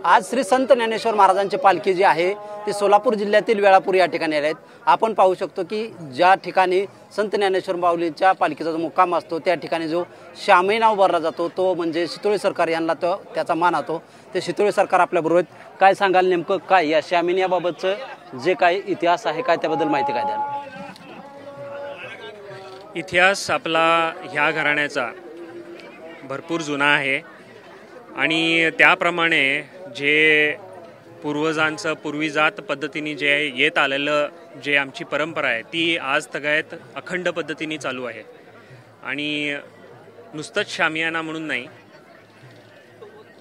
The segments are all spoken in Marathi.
आज श्री संत ज्ञानेश्वर महाराजांची पालखी जी आहे ती सोलापूर जिल्ह्यातील वेळापूर या ठिकाणी आले आहेत। आपण पाहू शकतो की ज्या ठिकाणी संत ज्ञानेश्वर माऊलींच्या पालखीचा जो मुक्काम असतो त्या ठिकाणी जो शामी नाव भरला जातो तो म्हणजे शितोळे सरकार यांना तो त्याचा मान होतो। ते शितोळे सरकार आपल्याबरोबर काय सांगाल, नेमकं काय या शामी याबाबतचं जे काही इतिहास आहे काय त्याबद्दल माहिती काय द्याल? इतिहास आपला ह्या घराण्याचा भरपूर जुना आहे आणि त्याप्रमाणे जे पूर्वजांचं पूर्वीजात पद्धतीने जे येत आलेलं जे आमची परंपरा आहे ती आज तगायत अखंड पद्धतीने चालू आहे। आणि नुसतंच शामियाना म्हणून नाही,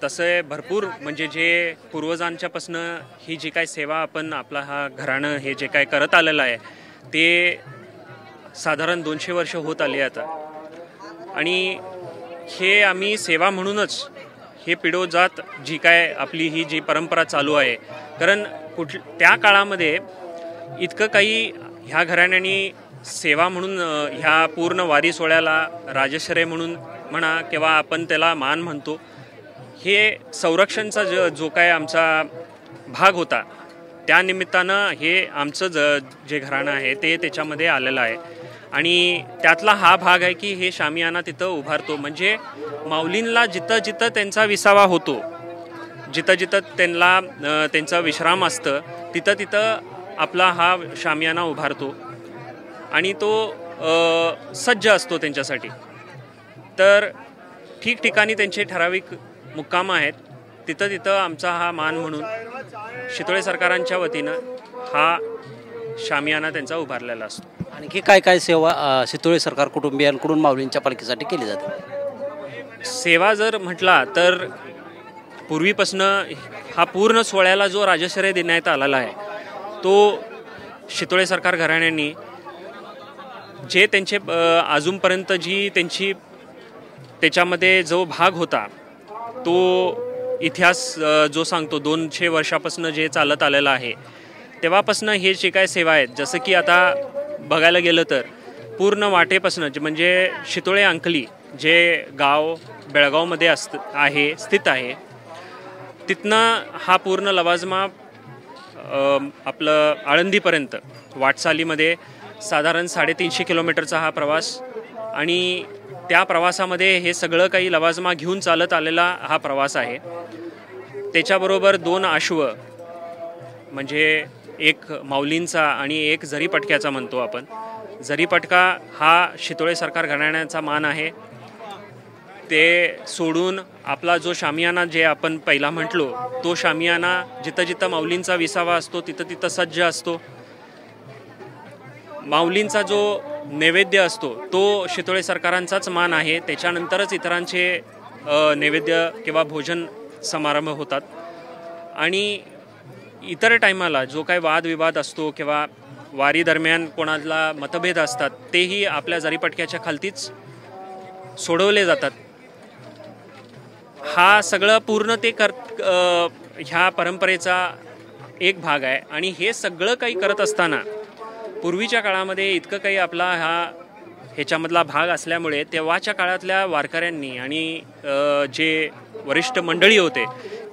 तसे भरपूर म्हणजे जे पूर्वजांच्यापासनं ही जी काय सेवा आपण आपला हा घराणं हे जे काय करत आलेलं आहे ते साधारण 200 वर्ष होत आली आता। आणि हे आम्ही सेवा म्हणूनच हे पिढोजात जी काय आपली ही जी परंपरा चालू आहे, कारण त्या काळामध्ये इतकं काही ह्या घराण्यानी सेवा म्हणून ह्या पूर्ण वारी सोहळ्याला राजश्रय म्हणून म्हणा किंवा आपण त्याला मान म्हणतो, हे संरक्षणचा जो काय आमचा भाग होता त्या निमित्तानं हे आमचं जे घराणं आहे ते त्याच्यामध्ये आलेलं आहे। आणि त्यातला हा भाग आहे की हे शामियाना तिथं उभारतो, म्हणजे माऊलींना जिथं जिथं त्यांचा विसावा होतो, जिथं जिथं त्यांना त्यांचा विश्राम असतं तिथं तिथं आपला हा शामियाना उभारतो आणि तो सज्ज असतो त्यांच्यासाठी। तर ठिकठिकाणी त्यांचे ठराविक मुक्काम आहेत, तिथं तिथं आमचा हा मान म्हणून शितोळे सरकारांच्या वतीनं हा शामियाना त्यांचा उभारलेला असतो। आणखी काय काय सेवा शितोळे सरकार कुटुंबियांकडून माऊलींच्या पालखीसाठी केली जाते? सेवा जर म्हटला तर पूर्वीपासनं हा पूर्ण सोहळ्याला जो राजश्रय देण्यात आलेला आहे तो शितोळे सरकार घराण्यांनी जे त्यांचे अजूनपर्यंत जी त्यांची त्याच्यामध्ये जो भाग होता तो इतिहास जो सांगतो 200 वर्षापासून जे चालत आलेलं आहे तेव्हापासून हे जे काय सेवा आहेत, जसं की आता बघायला गेलं तर पूर्ण वाटेपासून म्हणजे शितोळे अंकली जे गाव बेळगावमध्ये स्थित आहे तिथनं हा पूर्ण लवाजमा आपलं आळंदीपर्यंत वाटचालीमध्ये साधारण 350 किलोमीटरचा हा प्रवास, आणि त्या प्रवासामध्ये हे सगळं काही लवाजमा घेऊन चालत आलेला हा प्रवास आहे। त्याच्याबरोबर 2 अश्व म्हणजे एक माऊलींचा आणि एक जरीपटक्याचा म्हणतो आपण। जरीपटका हा शितोळे सरकार घराण्याचा मान आहे, ते सोडून आपला जो शामियाना जे आपण पहिला म्हटलो तो शामियाना जिथं जिथं माऊलींचा विसावा असतो तिथं तिथं सज्ज असतो। माऊलींचा जो नैवेद्य असतो तो शितोळे सरकारांचाच मान आहे, त्याच्यानंतरच इतरांचे नैवेद्य किंवा भोजन समारंभ होतात। आणि इतर टायमाला जो काही वादविवाद असतो किंवा वारी दरम्यान कोणाला मतभेद असतात तेही आपल्या जरीपटक्याच्या खालतीच सोडवले जातात। हा सगळं पूर्ण ते ह्या परंपरेचा एक भाग आहे। आणि हे सगळं काही करत असताना पूर्वीच्या काळामध्ये इतकं काही आपला ह्याच्यामधला भाग असल्यामुळे तेव्हाच्या काळातल्या वारकऱ्यांनी आणि जे वरिष्ठ मंडळी होते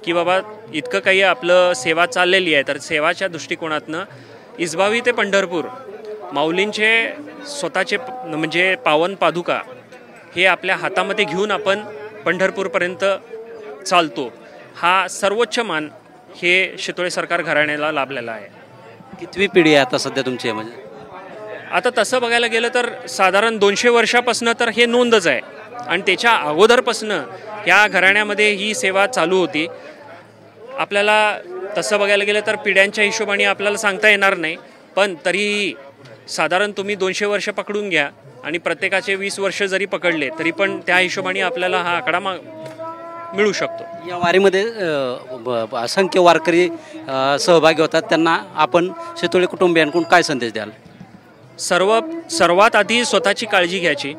की बाबा इतकं काही आपलं सेवा चाललेली आहे, तर सेवाच्या दृष्टिकोनातनं इसबावी ते पंढरपूर माऊलींचे स्वतःचे म्हणजे पावन पादुका हे आपल्या हातामध्ये घेऊन आपण पंढरपूरपर्यंत चालतो। हा सर्वोच्च मान हे शितोळे सरकार घराण्याला लाभलेला आहे। कितवी पिढी आहे आता सध्या तुमची? म्हणजे आता तसं बघायला गेलं तर साधारण 200 वर्षापासून तर हे नोंदच आहे, आणि त्याच्या अगोदरपासून या घराण्यामध्ये ही सेवा चालू होती। आपल्याला तसं बघायला गेलं तर पिढ्यांच्या हिशोबाने आपल्याला सांगता येणार नाही, पण तरीही साधारण तुम्ही 200 वर्ष पकडून घ्या आणि प्रत्येकाचे 20 वर्ष जरी पकडले तरी पण त्या हिशोबाने आपल्याला हा आकडा मिळू शकतो। या वारीमध्ये असंख्य वारकरी सहभागी होतात, त्यांना आपण शितोळे कुटुंबियांकडून काय संदेश द्याल? सर्वात आधी स्वतःची काळजी घ्यायची,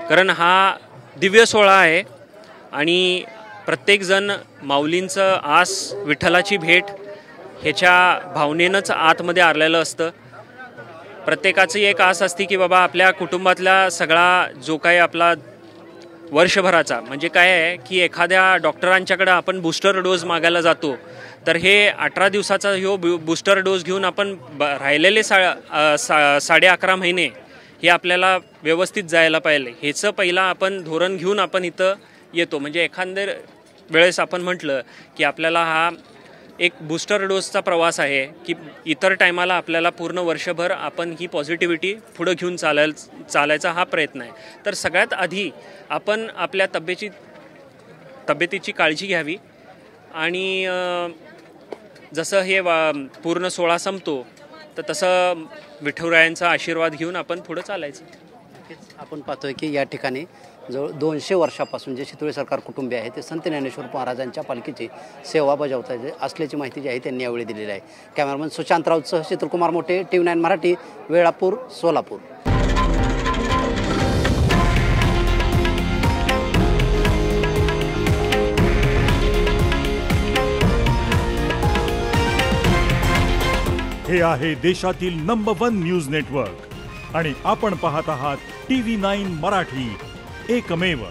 कारण हा दिव्य सोहळा आहे आणि प्रत्येकजण माऊलींचं आस विठ्ठलाची भेट ह्याच्या भावनेनंच आतमध्ये आरलेलं असतं। प्रत्येकाची एक आस असते की बाबा आपल्या कुटुंबातला सगळा जो काही आपला वर्षभराचा. म्हणजे काय आहे की एखाद्या डॉक्टरांच्याकडे आपण बूस्टर डोस मागायला जातो, तर हे 18 दिवसाचा ह्यो बूस्टर डोस घेऊन आपण राहिलेले 11.5 महिने हे आपल्याला व्यवस्थित जायला पाहिजे. ह्याचं पहिला आपण धोरण घेऊन आपण इथं येतो. म्हणजे एखाद्या वेळेस आपण म्हटलं की आपल्याला हा एक बूस्टर डोसचा प्रवास आहे की इतर टायमाला आपल्याला पूर्ण वर्षभर आपण ही पॉझिटिव्हिटी पुढं घेऊन चालायचा हा प्रयत्न आहे. तर सगळ्यात आधी आपण आपल्या तब्येतीची काळजी घ्यावी आणि जसं हे पूर्ण सोहळा संपतो तर तसं विठुरायांचा आशीर्वाद घेऊन आपण पुढं चालायचं. आपण पाहतोय की या ठिकाणी जवळ 200 वर्षापासून जे शितोळे सरकार कुटुंबीय आहे ते संत ज्ञानेश्वर महाराजांच्या पालखीची सेवा बजावत असल्याची माहिती जी आहे त्यांनी यावेळी दिलेली आहे. कॅमेरामन सुशांत राऊतसह शीतलकुमार मोठे, TV9 मराठी, वेळापूर, सोलापूर. हे आहे देशातील नंबर 1 न्यूज नेटवर्क आणि आपण पाहत आहात TV9 मराठी, एकमेव.